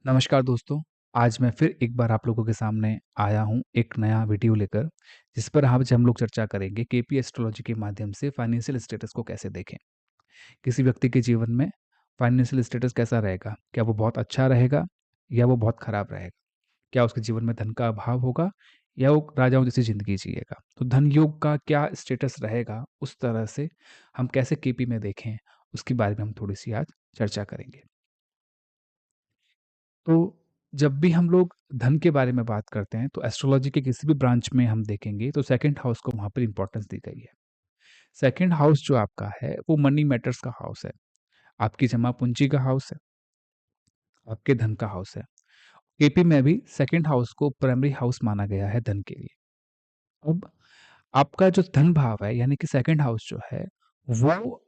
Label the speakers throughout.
Speaker 1: नमस्कार दोस्तों, आज मैं फिर एक बार आप लोगों के सामने आया हूँ एक नया वीडियो लेकर, जिस पर आज हम लोग चर्चा करेंगे केपी एस्ट्रोलॉजी के माध्यम से फाइनेंशियल स्टेटस को कैसे देखें। किसी व्यक्ति के जीवन में फाइनेंशियल स्टेटस कैसा रहेगा? क्या वो बहुत अच्छा रहेगा या वो बहुत खराब रहेगा? क्या उसके जीवन में धन का अभाव होगा या वो राजाओं जैसी ज़िंदगी जिएगा? तो धन योग का क्या स्टेटस रहेगा, उस तरह से हम कैसे केपी में देखें, उसके बारे में हम थोड़ी-सी आज चर्चा करेंगे। तो जब भी हम लोग धन के बारे में बात करते हैं, तो एस्ट्रोलॉजी के किसी भी ब्रांच में हम देखेंगे तो सेकंड हाउस को वहाँ पर इम्पोर्टेंस दी गई है। सेकंड हाउस जो आपका है, वो मनी मैटर्स का हाउस है। आपकी जमा पूंजी का हाउस है, आपके धन का हाउस है। केपी में भी सेकंड हाउस को प्राइमरी हाउस माना गया है धन के लिए। अब आपका जो धन भाव है, यानी कि सेकंड हाउस जो है, वो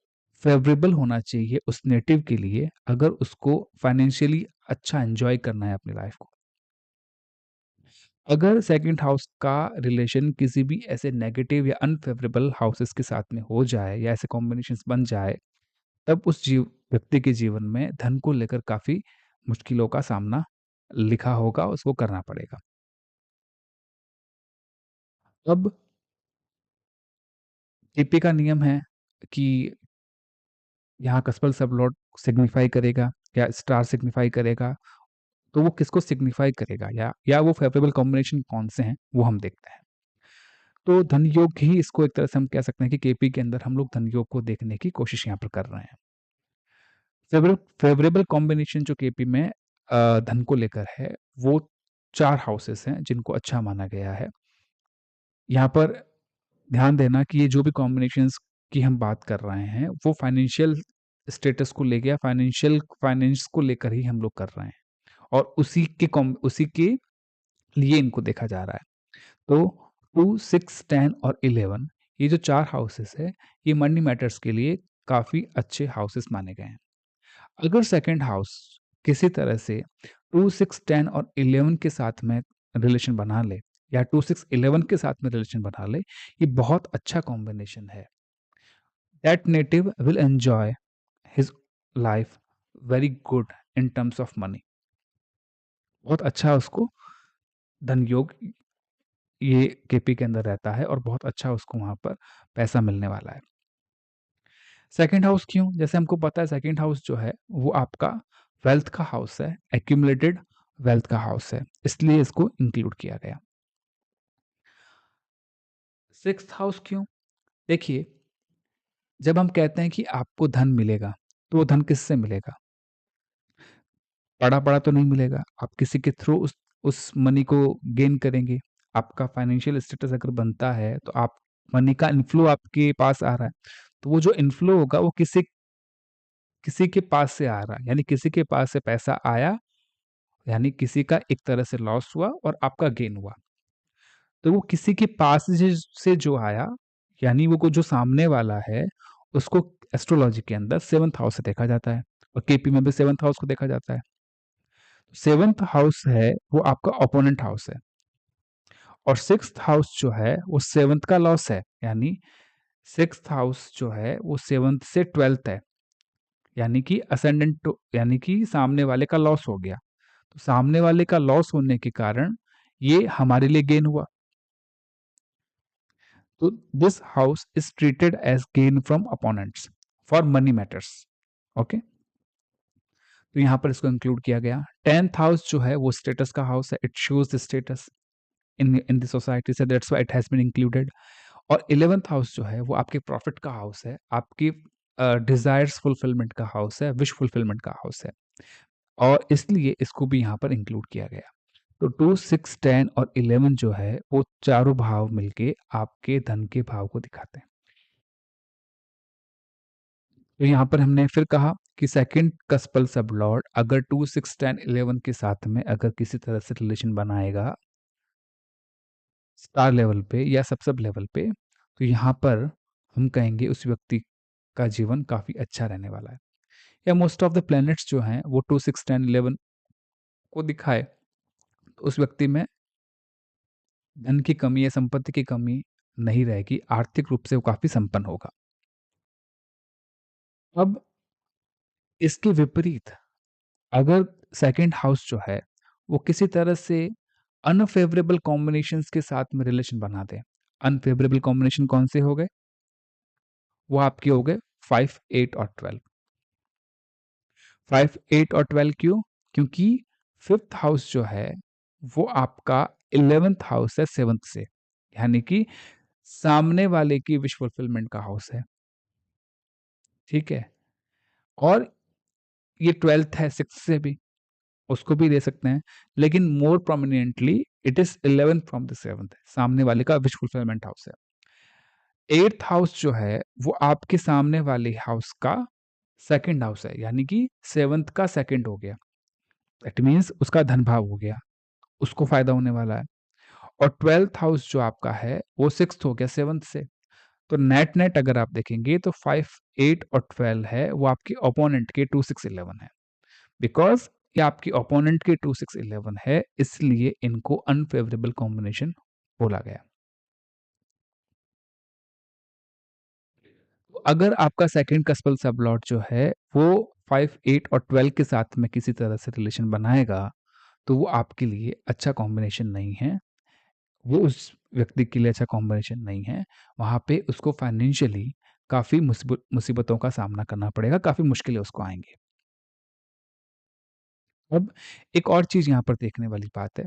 Speaker 1: फेवरेबल होना चाहिए उस नेटिव के लिए, अगर उसको फाइनेंशियली अच्छा एन्जॉय करना है अपनी लाइफ को। अगर सेकंड हाउस का रिलेशन किसी भी ऐसे नेगेटिव या अनफेवरेबल हाउसेस के साथ में हो जाए या ऐसे कॉम्बिनेशंस बन जाए, तब उस व्यक्ति के जीवन में धन को लेकर काफ़ी मुश्किलों का सामना लिखा होगा, उसको करना पड़ेगा। अब जीपी का नियम है कि यहाँ कस्पल सब लॉर्ड सिग्निफाई करेगा या स्टार सिग्निफाई करेगा, तो वो किसको सिग्निफाई करेगा या वो फेवरेबल कॉम्बिनेशन कौन से हैं, वो हम देखते हैं। तो धन योग ही इसको एक तरह से हम कह सकते हैं कि केपी के अंदर हम लोग धन योग को देखने की कोशिश यहाँ पर कर रहे हैं। फेवरेबल कॉम्बिनेशन जो केपी में धन को लेकर है, वो 4 हाउसेस हैं जिनको अच्छा माना गया है। यहाँ पर ध्यान देना कि ये जो भी कॉम्बिनेशंस की हम बात कर रहे हैं, वो फाइनेंशियल स्टेटस को लेके या फाइनेंस को लेकर ही हम लोग कर रहे हैं और उसी के लिए इनको देखा जा रहा है। तो 2, 6, 10 और 11 ये जो 4 हाउसेस है, ये मनी मैटर्स के लिए काफ़ी अच्छे हाउसेस माने गए हैं। अगर सेकंड हाउस किसी तरह से 2, 6, 10 और 11 के साथ में रिलेशन बना ले या 2, 6, 11 के साथ में रिलेशन बना ले, ये बहुत अच्छा कॉम्बिनेशन है। That native will enjoy his life very good in terms of money. बहुत अच्छा उसको धन योग ये केपी के अंदर रहता है और बहुत अच्छा उसको वहाँ पर पैसा मिलने वाला है। सेकंड हाउस क्यों? जैसे हमको पता है सेकंड हाउस जो है वो आपका वेल्थ का हाउस है, एक्यूमुलेटेड वेल्थ का हाउस है, इसलिए इसको इंक्लूड किया गया। सिक्स्थ हाउस क्यों? देखिए, जब हम कहते हैं कि आपको धन मिलेगा, तो वो धन किससे मिलेगा? पड़ा-पड़ा तो नहीं मिलेगा, आप किसी के थ्रू उस मनी को गेन करेंगे। आपका फाइनेंशियल स्टेटस अगर बनता है, तो आप मनी का इन्फ्लो आपके पास आ रहा है, तो वो जो इन्फ्लो होगा वो किसी किसी के पास से आ रहा है, यानी किसी के पास से पैसा आया, यानी किसी का एक तरह से लॉस हुआ और आपका गेन हुआ। तो वो किसी के पास से जो आया, यानी वो को जो सामने वाला है, उसको एस्ट्रोलॉजी के अंदर 7th हाउस से देखा जाता है और केपी में भी 7th हाउस को देखा जाता है। 7th हाउस है, वो आपका अपोनेंट हाउस है और 6th हाउस जो है, वो 7th का लॉस है, यानी 6th हाउस जो है, वो 7th से 12th है, यानी कि असेंडेंट यानी कि सामने वाले का लॉस हो गया। तो सामने वाले का लॉस होने के कारण ये हमारे लिए गेन हुआ। तो this house is treated as gain from opponents for money matters. Okay, तो यहाँ पर इसको इंक्लूड किया गया। 10th हाउस जो है वो स्टेटस का हाउस है, it shows the status in the society, so that's why it has been included. और 11th हाउस जो है वो आपके प्रॉफिट का हाउस है, आपकी डिजायर्स फुलफिलमेंट का हाउस है, विश फुलफिलमेंट का हाउस है और इसलिए इसको भी यहाँ पर इंक्लूड किया गया। तो 2, 6, 10 और 11 जो है वो चारों भाव मिलके आपके धन के भाव को दिखाते हैं। तो यहाँ पर हमने फिर कहा कि सेकंड कस्पल सब लॉर्ड अगर 2, 6, 10, 11 के साथ में अगर किसी तरह से रिलेशन बनाएगा स्टार लेवल पे या सब लेवल पे, तो यहाँ पर हम कहेंगे उस व्यक्ति का जीवन काफ़ी अच्छा रहने वाला है। या मोस्ट ऑफ द प्लैनेट्स जो हैं वो 2, 6, 10, 11 को दिखाए, तो उस व्यक्ति में धन की कमी या संपत्ति की कमी नहीं रहेगी, आर्थिक रूप से वो काफ़ी संपन्न होगा। अब इसके विपरीत अगर सेकंड हाउस जो है, वो किसी तरह से अनफ़ेवरेबल कॉम्बिनेशंस के साथ में रिलेशन बना दे। अनफ़ेवरेबल कॉम्बिनेशन कौन से हो गए? वो आपके हो गए 5, 8 और 12। 5, 8 और 12 क्यों? क्योंकि 5th हाउस जो है, वो आपका 11th हाउस है 7th से। यानी कि सामने वाले की विश फुलफिलमेंट का हाउस है, ठीक है? और ये 12th है 6th से भी, उसको भी ले सकते हैं, लेकिन more prominently it is 11th from the 7th, सामने वाले का विश फुलफिलमेंट हाउस है। 8th हाउस जो है, वो आपके सामने वाले हाउस का सेकंड हाउस है, यानी कि 7th का सेकंड हो गया। दैट मीन्स उसका धन भाव हो गया, उसको फ़ायदा होने वाला है। और 12th हाउस जो आपका है, वो 6th हो गया 7th से। तो नेट-नेट अगर आप देखेंगे तो 5, 8 और 12 है, वो आपके अपोनेंट के 2, 6, 11 है। बिकॉज़ ये आपके अपोनेंट के 2, 6, 11 है, इसलिए इनको अनफ़ेवरेबल कॉम्बिनेशन बोला गया। तो अगर आपका सेकंड कस्पल सबलॉट जो है, वो 5, 8 और 12 के साथ में किसी तरह से रिलेशन बनाएगा, तो वो आपके लिए अच्छा कॉम्बिनेशन नहीं है। वो उस व्यक्ति के लिए अच्छा कॉम्बिनेशन नहीं है। वहाँ पे उसको फाइनेंशियली काफ़ी मुसीबतों का सामना करना पड़ेगा, काफ़ी मुश्किलें उसको आएँगी। अब एक और चीज़ यहाँ पर देखने वाली बात है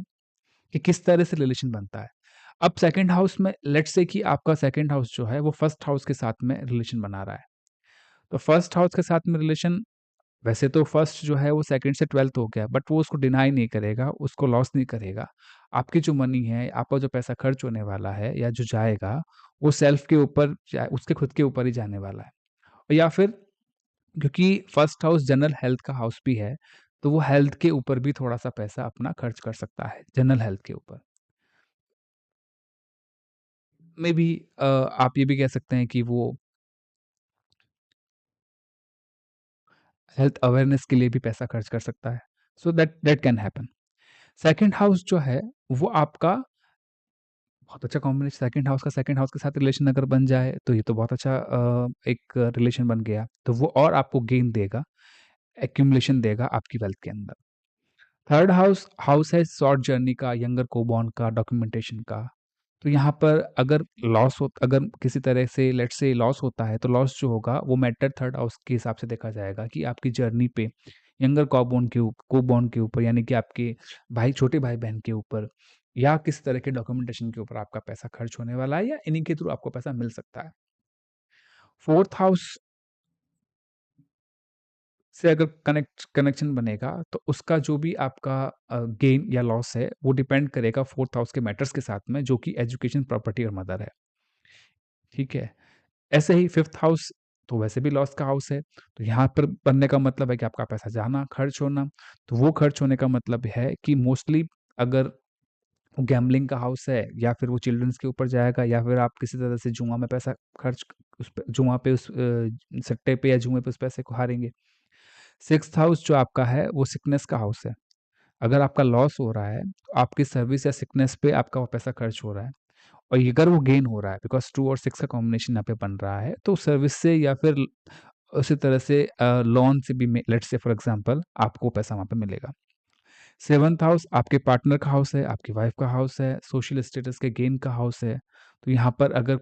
Speaker 1: कि किस तरह से रिलेशन बनता है। अब सेकंड हाउस में लेट्स से कि आपका सेकंड हाउस जो है वो फर्स्ट हाउस के साथ में रिलेशन बना रहा है। तो फर्स्ट हाउस के साथ में रिलेशन, वैसे तो फर्स्ट जो है वो सेकंड से 12th हो गया, बट वो उसको डिनाई नहीं करेगा, उसको लॉस नहीं करेगा। आपकी जो मनी है, आपका जो पैसा खर्च होने वाला है या जो जाएगा, वो सेल्फ के ऊपर उसके खुद के ऊपर ही जाने वाला है। या फिर क्योंकि फर्स्ट हाउस जनरल हेल्थ का हाउस भी है, तो वो हेल्थ के ऊपर भी थोड़ा-सा पैसा अपना खर्च कर सकता है, जनरल हेल्थ के ऊपर। मेबी आप ये भी कह सकते हैं कि वो हेल्थ अवेयरनेस के लिए भी पैसा खर्च कर सकता है। So that that can happen. Second house जो है, वो आपका बहुत अच्छा कॉम्बिनेशन, सेकंड हाउस के साथ रिलेशन अगर बन जाए, तो ये तो बहुत अच्छा एक रिलेशन बन गया। तो वो और आपको गेन देगा, एक्यूमुलेशन देगा आपकी वेल्थ के अंदर। थर्ड हाउस हाउस है शॉर्ट जर्नी का, यंगर कोबॉर्न का, डॉक्यूमेंटेशन का। तो यहाँ पर अगर किसी तरह से लेट्स से लॉस होता है, तो लॉस जो होगा वो मैटर थर्ड हाउस के हिसाब से देखा जाएगा कि आपकी जर्नी पे यंगर कोबॉर्न के ऊपर, यानी कि आपके छोटे भाई-बहन के ऊपर या किस तरह के डॉक्यूमेंटेशन के ऊपर आपका पैसा खर्च होने वाला है या इन्हीं के थ्रू आपको पैसा मिल सकता है। फोर्थ हाउस से अगर कनेक्शन बनेगा, तो उसका जो भी आपका गेन या लॉस है, वो डिपेंड करेगा फोर्थ हाउस के मैटर्स के साथ में, जो कि एजुकेशन, प्रॉपर्टी और मदर है। ठीक है? ऐसे ही फिफ्थ हाउस तो वैसे भी लॉस का हाउस है, तो यहाँ पर बनने का मतलब है कि आपका पैसा जाना, खर्च होना। तो वो खर्च होने का मतलब है कि मोस्टली अगर वो गैम्बलिंग का हाउस है या फिर वो चिल्ड्रंस के ऊपर जाएगा या फिर आप किसी तरह से जुआ में पैसा खर्च उस पे जुआ पे सट्टे पे या जुए पे उस पैसे को हारेंगे। सिक्स्थ हाउस जो आपका है वो सिकनेस का हाउस है। अगर आपका लॉस हो रहा है, तो आपकी सर्विस या सिकनेस पे आपका वो पैसा खर्च हो रहा है। और ये अगर वो गेन हो रहा है बिकॉज़ 2 और 6 का कॉम्बिनेशन यहाँ पे बन रहा है, तो सर्विस से या फिर उसी तरह से लोन से भी लेट्स से फॉर एग्ज़ाम्पल आपको पैसा वहाँ पे मिलेगा। 7th हाउस आपके पार्टनर का हाउस है, आपकी वाइफ़ का हाउस है, सोशल स्टेटस के गेन का हाउस है। तो यहाँ पर अगर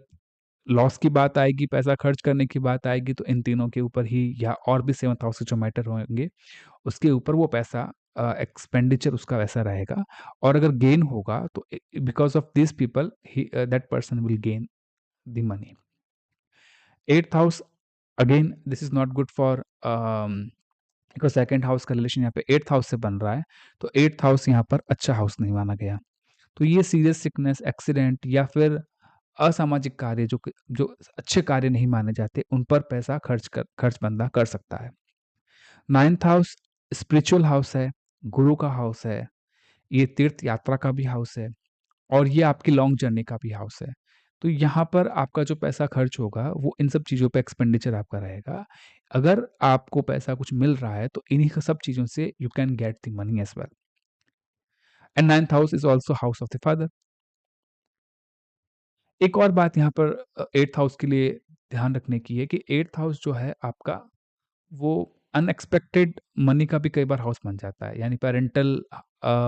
Speaker 1: लॉस की बात आएगी, पैसा खर्च करने की बात आएगी, तो इन तीनों के ऊपर ही या और भी 7th हाउस के जो मैटर होंगे, उसके ऊपर वो पैसा एक्सपेंडिचर उसका वैसा रहेगा। और अगर गेन होगा तो because of these people that person will gain the money. 8th house again this is not good for because second house का रिलेशन यहाँ पे 8th हाउस से बन रहा है, तो 8th हाउस यहाँ पर अच्छा हाउस नहीं माना गया। तो ये सीरियस सिकनेस, एक्सीडेंट या फिर असामाजिक कार्य जो अच्छे कार्य नहीं माने जाते, उन पर पैसा खर्च बंदा कर सकता है। 9th हाउस स्पिरिचुअल हाउस है, गुरु का हाउस है, ये तीर्थ यात्रा का भी हाउस है और ये आपकी लॉन्ग जर्नी का भी हाउस है। तो यहाँ पर आपका जो पैसा खर्च होगा, वो इन सब चीज़ों पे एक्सपेंडिचर आपका रहेगा। अगर आपको पैसा कुछ मिल रहा है, तो इन्हीं क सब चीज़ों से you can get the money as well. And 9th house is also house of the father. एक और बात यहाँ पर 8th हाउस के लिए ध्यान रखने की है कि 8th हाउस जो है आपका, वो अनएक्सपेक्टेड मनी का भी कई बार हाउस बन जाता है, यानी पैरेंटल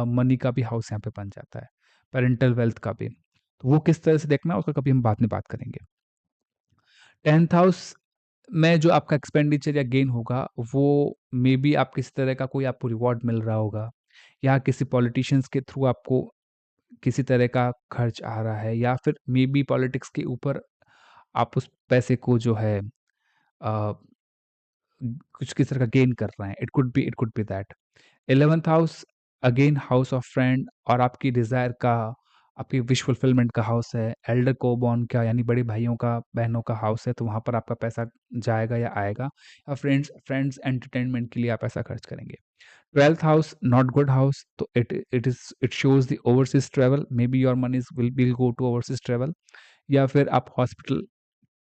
Speaker 1: मनी का भी हाउस यहाँ पे बन जाता है, पैरेंटल वेल्थ का भी। तो वो किस तरह से देखना है उसका कभी हम बाद में बात करेंगे। 10th हाउस में जो आपका एक्सपेंडिचर या गेन होगा, वो मे बी आप किसी तरह का कोई आपको रिवॉर्ड मिल रहा होगा, या किसी पॉलिटिशियंस के थ्रू आपको किसी तरह का खर्च आ रहा है, या फिर मे बी पॉलिटिक्स के ऊपर आप उस पैसे को जो है अ, कुछ किस तरह का गेन कर रहे हैं। It could be that. 11th house again house of friend और आपकी डिज़ायर का, आपकी विश फुलफिलमेंट का हाउस है। एल्डर कोबॉर्न का यानी बड़े भाइयों का, बहनों का हाउस है, तो वहाँ पर आपका पैसा जाएगा या आएगा, या फ्रेंड्स फ्रेंड्स एंटरटेनमेंट के लिए आप ऐसा खर्च करेंगे। 12th house not good house, तो it shows the overseas travel, may be your monies will go to overseas travel, या फिर आप हॉस्पिटल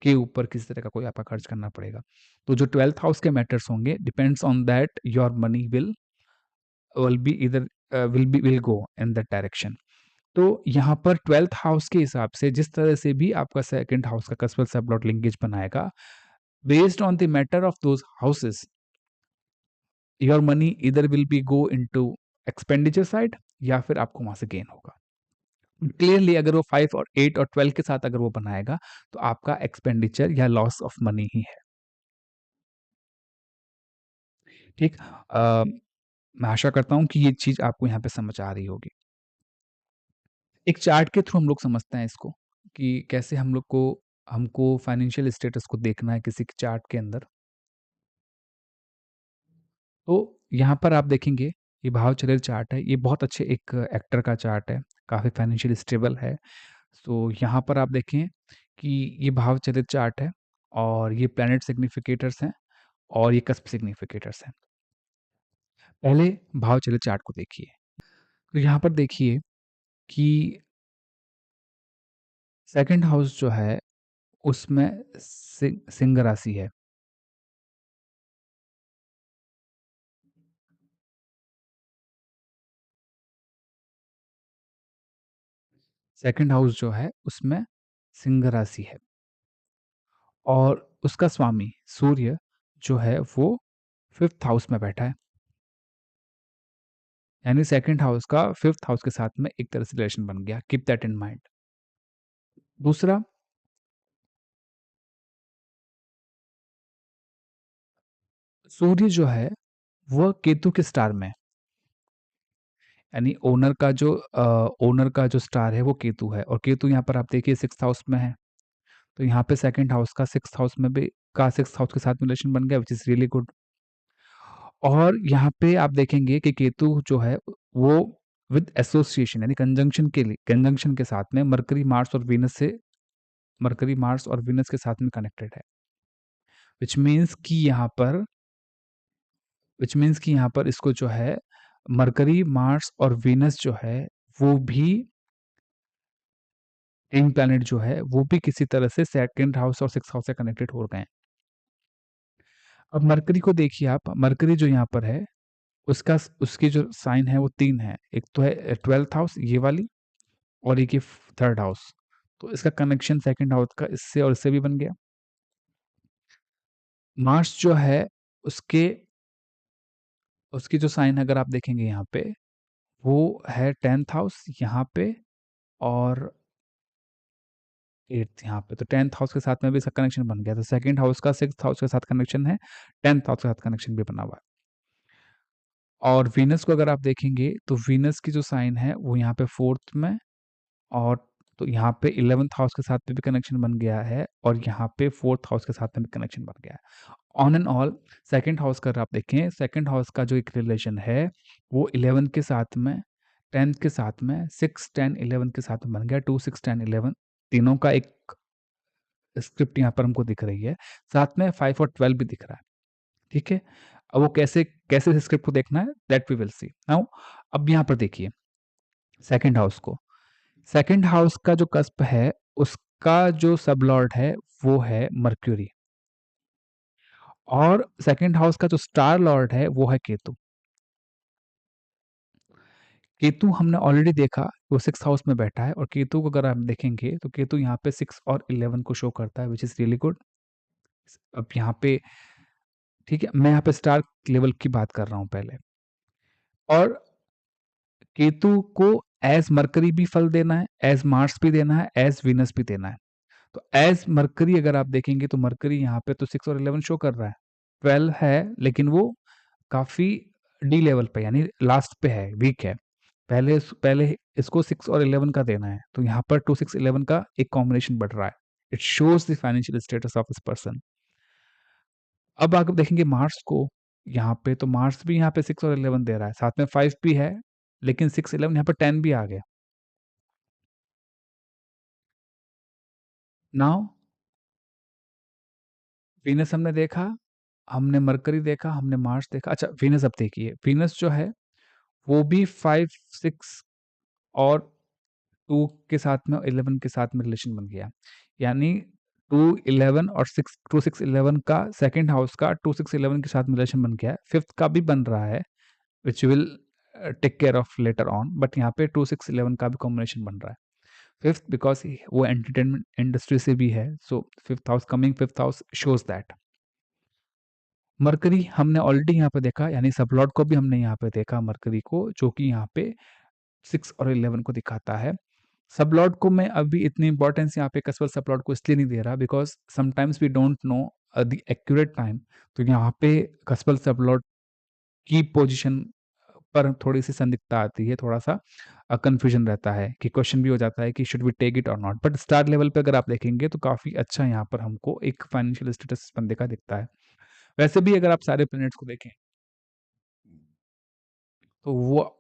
Speaker 1: के ऊपर किसी तरह का कोई आपका खर्च करना पड़ेगा। तो जो 12th हाउस के मैटर्स होंगे, depends on that your money will be either will go in that direction. तो यहाँ पर 12th हाउस के हिसाब से जिस तरह से भी आपका 2nd हाउस का कस्बल सबलॉट लिंकेज बनाएगा, based on the matter of those houses, your money either will be go into expenditure side, या फिर आपको वहाँ से गेन होगा। क्लियरली अगर वो 5 और 8 और 12 के साथ अगर वो बनाएगा, तो आपका एक्सपेंडिचर या लॉस ऑफ मनी ही है। ठीक? मैं आशा करता हूँ कि ये चीज़ आपको यहाँ पे समझ आ रही होगी। एक चार्ट के थ्रू हम लोग समझते हैं इसको, कि कैसे हम लोग को हमको फाइनेंशियल स्टेटस को देखना है किसी के चार्ट के अंदर। तो यहाँ पर आप देखेंगे, ये भाव चलित चार्ट है, ये बहुत अच्छे एक एक्टर का चार्ट है, काफ़ी फाइनेंशियल स्टेबल है। तो यहाँ पर आप देखें कि ये भाव चलित चार्ट है, और ये प्लैनेट सिग्निफिकेटर्स हैं, और ये कस्प सिग्निफिकेटर्स हैं। पहले भाव चलित चार्ट को देखिए। तो यहाँ पर देखिए कि 2nd हाउस जो है उसमें सिंह राशि है। सेकंड हाउस जो है उसमें सिंह राशि है, और उसका स्वामी सूर्य जो है वो 5th हाउस में बैठा है, यानी सेकंड हाउस का 5th हाउस के साथ में एक तरह से रिलेशन बन गया। Keep that in mind. दूसरा, सूर्य जो है वह केतु के स्टार में है, यानी ओनर का जो स्टार है वो केतु है, और केतु यहाँ पर आप देखिए 6th हाउस में है। तो यहाँ पे सेकंड हाउस का 6th हाउस में भी का 6th हाउस के साथ में रिलेशन बन गया, विच इज रियली गुड। और यहाँ पे आप देखेंगे कि केतु जो है वो विद एसोसिएशन यानी कंजंक्शन के साथ में मरकरी मार्स और वीनस के साथ में कनेक्टेड है, विच मीन्स कि यहाँ पर इसको जो है मरकरी मार्स और वीनस जो है वो भी तीन प्लैनेट जो है वो भी किसी तरह से सेकंड हाउस और 6th हाउस से कनेक्टेड हो गए हैं। अब मरकरी को देखिए आप, मरकरी जो यहाँ पर है उसकी जो साइन है वो 3 है। एक तो है 12th हाउस ये वाली, और एक ये 3rd हाउस। तो इसका कनेक्शन 2nd हाउस का इससे और इससे भी बन गया। मार्स जो है उसके उसकी जो साइन अगर आप देखेंगे यहाँ पे, वो है 10th हाउस यहाँ पे, और 8th यहाँ पे। तो 10th हाउस के साथ में भी इसका कनेक्शन बन गया। तो 2nd हाउस का 6th हाउस के साथ कनेक्शन है, 10th हाउस के साथ कनेक्शन भी बना हुआ है। और वीनस को अगर आप देखेंगे तो वीनस की जो साइन है वो यहाँ पे 4th में, और तो यहाँ पे 11th हाउस के साथ में भी कनेक्शन बन गया है, और यहाँ पे 4th हाउस के साथ में भी कनेक्शन बन गया है। On and all, second house का अगर आप देखें, सेकंड हाउस का जो एक रिलेशन है वो 11 के साथ में, 10th के साथ में, 6 10 11 के साथ में बन गया। 2 6 10 11 तीनों का एक स्क्रिप्ट यहाँ पर हमको दिख रही है, साथ में 5 और 12 भी दिख रहा है। ठीक है, अब वो कैसे कैसे इस स्क्रिप्ट को देखना है, that we will see now. अब यहाँ पर देखिए सेकंड हाउस को, सेकंड हाउस का जो कस्प है उसका जो सबलॉर्ड है वो है मर्क्यूरी, और सेकंड हाउस का जो स्टार लॉर्ड है वो है केतु। केतु हमने ऑलरेडी देखा, वो 6th हाउस में बैठा है, और केतु को अगर आप देखेंगे तो केतु यहाँ पे 6 और 11 को शो करता है, विच इज रियली गुड। अब यहाँ पे ठीक है? मैं यहाँ पे स्टार लेवल की बात कर रहा हूँ पहले। और केतु को एज़ मरकरी भी फल देना है, एज़ मार्स भी देना है, एज़ वीनस भी देना है। तो एज़ मरकरी अगर आप देखेंगे तो मरकरी यहाँ पे तो 6 और 11 शो कर रहा है। 12 है लेकिन वो काफ़ी डी लेवल पे यानी लास्ट पे है, वीक है। पहले इसको 6 और 11 का देना है। तो यहाँ पर 2, 6, 11 का एक कॉम्बिनेशन बढ़ रहा है। It shows the financial status of this person. अब आप देखेंगे मार्स को, यहाँ पे तो मार्स भी यहाँ पे 6 और 11 दे रहा है, साथ में 5 भी है, लेकिन 6, 11 यहाँ पे 10 भी आ गया। नाउ वीनस हमने देखा, हमने मरकरी देखा, हमने मार्स देखा। अच्छा वीनस अब देखिए, वीनस जो है वो भी 5, 6 और 2 के साथ में 11 के साथ में रिलेशन बन गया। यानी 2, 11 और 6 2, 6, 11 का सेकंड हाउस का 2, 6, 11 के साथ में रिलेशन बन गया है। 5th का भी बन रहा है which will take care of later on, but यहाँ पे 2, 6, 11 का भी कॉम्बिनेशन बन रहा है। 5th बिकॉज़ वो एंटरटेनमेंट इंडस्ट्री से भी है, सो 5th house coming 5th house shows that. Mercury हमने ऑलरेडी यहाँ पे देखा, यानी सबलॉर्ड को भी हमने यहाँ पे देखा मरकरी को, जो कि यहाँ पे 6 और 11 को दिखाता है। सबलॉर्ड को मैं अभी इतनी इंपॉर्टेंस यहाँ पे कस्बल सबलॉर्ड को इसलिए नहीं दे रहा because sometimes we don't know the accurate time. तो यहाँ पे कस्बल सबलॉर्ड की पोजीशन पर थोड़ी-सी संदिग्धता आती है, थोड़ा-सा कन्फ्यूजन रहता है कि क्वेश्चन भी हो जाता है कि शुड वी टेक इट और नॉट। बट स्टार लेवल पे अगर आप देखेंगे तो काफ़ी अच्छा यहाँ पर हमको एक फाइनेंशियल स्टेटस इस बंदे का दिखता है। वैसे भी अगर आप सारे प्लैनेट्स को देखें, तो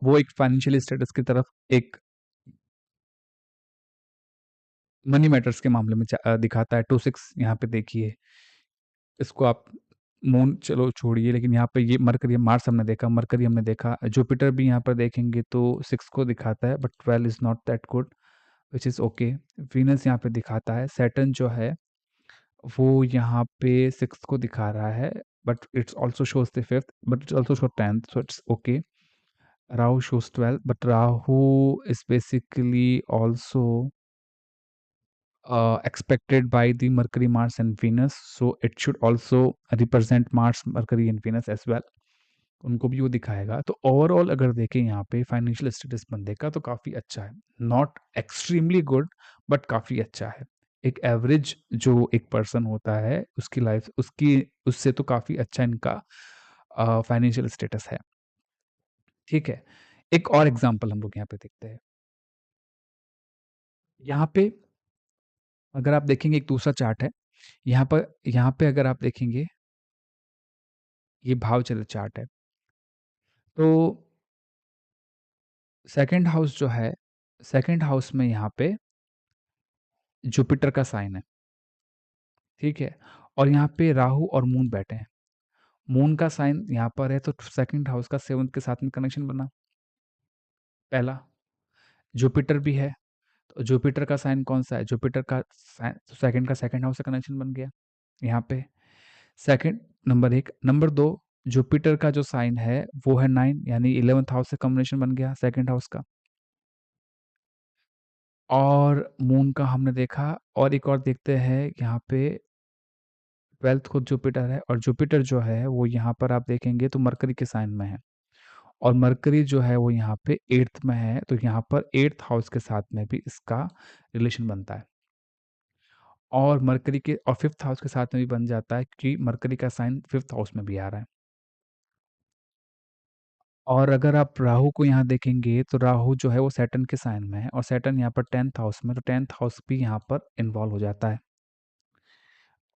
Speaker 1: वो एक फाइनेंशियल स्टेटस की तरफ एक मनी मैटर्स के मामले में दिखाता है। 2-6 यहाँ पे देखिए, इसको आप मून चलो छोड़िए, लेकिन यहाँ पे ये मरकरी मार्स हमने देखा, मरकरी हमने देखा, जुपिटर भी यहाँ पर देखेंगे तो 6 को दिखाता है, but 12 is not that good, which is okay. Venus यहाँ पे दिखाता है, सैटर्न जो है वो यहाँ पे 6 को दिखा रहा है, but it's also shows the 5th, but it's also show 10th, so it's okay. Rahu shows 12, but Rahu is basically also expected by the Mercury, Mars, and Venus. So it should also represent Mars, Mercury, and Venus as well. उनको भी वो दिखाएगा। तो overall अगर देखें यहाँ पे financial status बंदे का तो काफ़ी अच्छा है। नॉट एक्सट्रीमली गुड, बट काफ़ी अच्छा है। एक एवरेज जो एक पर्सन होता है उसकी लाइफ उसकी उससे तो काफ़ी अच्छा इनका फाइनेंशियल स्टेटस है। ठीक है? एक और एग्ज़ाम्पल हम लोग यहाँ पे देखते हैं। यहाँ पे अगर आप देखेंगे एक दूसरा चार्ट है। यहाँ पे अगर आप देखेंगे, ये भाव चलित चार्ट है। तो सेकंड हाउस जो है, सेकंड हाउस में यहाँ पे जुपिटर का साइन है, ठीक है? और यहाँ पे राहु और मून बैठे हैं। मून का साइन यहाँ पर है तो सेकंड हाउस का 7th के साथ में कनेक्शन बना, पहला। जुपिटर भी है, तो जुपिटर का साइन कौन-सा है? जुपिटर का साइन सेकंड का सेकंड हाउस से कनेक्शन बन गया, यहाँ पे। सेकंड नंबर 1, नंबर 2 जुपिटर का जो साइन है वो है 9 यानी 11th हाउस से कॉम्बिनेशन बन गया सेकंड हाउस का। और मून का हमने देखा, और एक और देखते हैं यहाँ पे 12th खुद जुपिटर है, और जुपिटर जो है वो यहाँ पर आप देखेंगे तो मरकरी के साइन में है, और मरकरी जो है वो यहाँ पे 8th में है, तो यहाँ पर 8th हाउस के साथ में भी इसका रिलेशन बनता है। और मरकरी के और 5th हाउस के साथ में भी बन जाता है क्योंकि मरकरी का साइन 5th हाउस में भी आ रहा है। और अगर आप राहु को यहाँ देखेंगे तो राहु जो है वो सैटर्न के साइन में है, और सैटर्न यहाँ पर 10th हाउस में, तो 10th हाउस भी यहाँ पर इन्वॉल्व हो जाता है।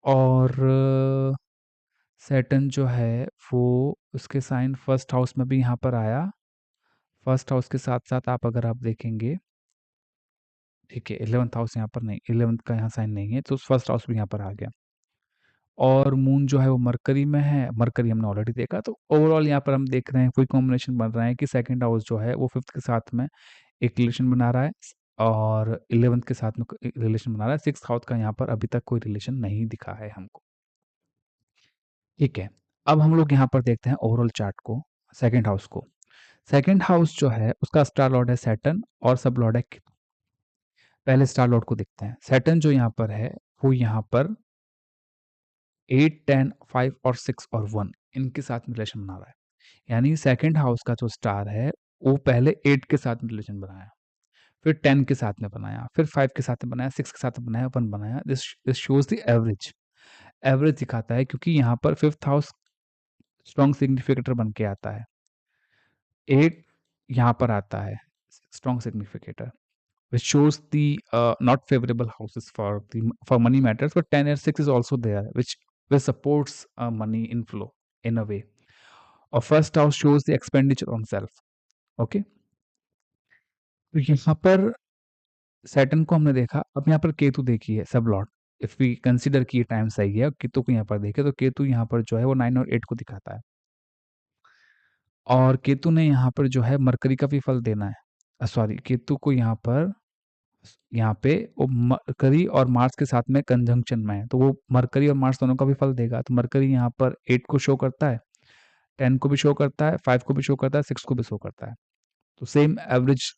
Speaker 1: और सैटर्न जो है वो उसके साइन फर्स्ट हाउस में भी यहाँ पर आया। फर्स्ट हाउस के साथ-साथ आप देखेंगे, ठीक है, 11th हाउस यहाँ पर नहीं, 11th का यहाँ साइन नहीं है, तो फर्स्ट हाउस भी यहाँ पर आ गया। और मून जो है वो मरकरी में है, मरकरी हमने ऑलरेडी देखा, तो ओवरऑल यहाँ पर हम देख रहे हैं कोई कॉम्बिनेशन बन रहा है कि सेकंड हाउस जो है वो 5th के साथ में एक रिलेशन बना रहा है, और 11th के साथ में रिलेशन बना रहा है। 6th हाउस का यहाँ पर अभी तक कोई रिलेशन नहीं दिखा है हमको। ठीक है, अब हम लोग यहाँ पर देखते हैं ओवरऑल चार्ट को, सेकंड हाउस को। सेकंड हाउस जो है उसका स्टार लॉर्ड है सैटर्न और सब लॉर्ड है केतु। पहले स्टार लॉर्ड को देखते हैं। सैटर्न जो यहाँ पर है वो यहाँ पर 8, 10, 5 और 6 और 1 इनके साथ में रिलेशन बना रहा है। यानी सेकंड हाउस का जो स्टार है, वो पहले 8 के साथ में रिलेशन बनाया, फिर 10 के साथ में बनाया, फिर 5 के साथ में बनाया, 6 के साथ में बनाया, 1 बनाया। This shows the average. Average दिखाता है क्योंकि यहाँ पर 5th हाउस स्ट्रॉन्ग सिग्निफिकेटर बन के आता है। 8 यहाँ पर आता है, strong significator, which shows the not favorable houses for money matters, but 10 and 6 is also there, which supports money inflow in a way. Or first house shows the expenditure on self. Okay, तो यहाँ पर Saturn को हमने देखा। अब यहाँ पर केतु देखिए, सब लॉर्ड। इफ वी कंसिडर कि ये टाइम सही है, केतु को यहाँ पर देखें तो केतु यहाँ पर जो है वो 9 और 8 को दिखाता है, और केतु ने यहाँ पर जो है मरकरी का भी फल देना है। सॉरी, केतु को यहाँ पे वो मरकरी और मार्स के साथ में कंजंक्शन में है, तो वो मरकरी और मार्स दोनों का भी फल देगा। तो मरकरी यहाँ पर 8 को शो करता है, 10 को भी शो करता है, 5 को भी शो करता है, 6 को भी शो करता है। तो same average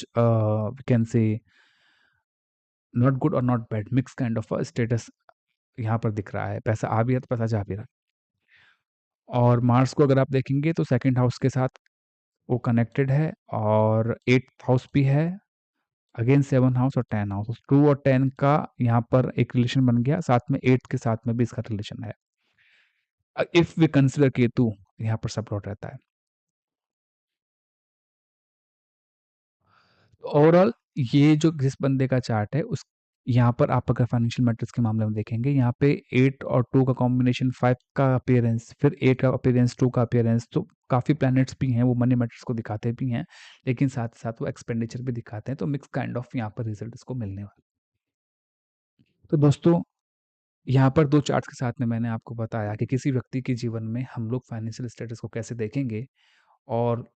Speaker 1: we can say not good और not bad, mix kind of status यहाँ पर दिख रहा है। पैसा आ भी रहा है तो पैसा जा भी रहा है। और मार्स को अगर आप देखेंगे तो सेकंड हाउस के साथ वो कनेक्टेड है, और 8th हाउस भी है, अगेन 7 हाउस और 10 हाउस, 2 और 10 का यहाँ पर एक रिलेशन बन गया, साथ में 8 के साथ में भी इसका रिलेशन है। इफ वी कंसिडर केतु यहाँ पर सपोर्ट रहता है। ओवरऑल ये जो जिस बंदे का चार्ट है, उस यहाँ पर आप अगर फाइनेंशियल मैट्रिक्स के मामले में देखेंगे, यहाँ पे 8 और 2 का कॉम्बिनेशन, 5 का अपीयरेंस, फिर 8 का अपीयरेंस, 2 का अपीयरेंस, तो काफ़ी प्लैनेट्स भी हैं, वो मनी मैट्रिक्स को दिखाते भी हैं, लेकिन साथ-साथ वो एक्सपेंडिचर भी दिखाते हैं, तो मिक्स काइंड ऑफ यहाँ पर रिजल्ट इसको मिलने वाला है। तो दोस्तों, यहाँ पर 2 चार्ट्स के साथ में मैंने आपको बताया कि किसी व्यक्ति के जीवन में हम लोग फाइनेंशियल स्टेटस को कैसे देखेंगे, और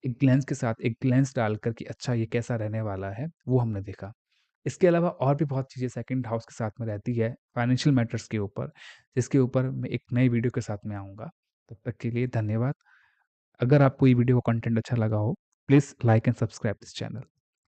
Speaker 1: एक ग्लेंस के साथ एक ग्लेंस डालकर कि अच्छा ये कैसा रहने वाला है, वो हमने देखा। इसके अलावा और भी बहुत चीज़ें सेकंड हाउस के साथ में रहती है, फाइनेंशियल मैटर्स के ऊपर, जिसके ऊपर मैं एक नई वीडियो के साथ में आऊँगा। तब तक के लिए धन्यवाद। अगर आपको ये वीडियो का कंटेंट अच्छा लगा हो, please like and subscribe this channel.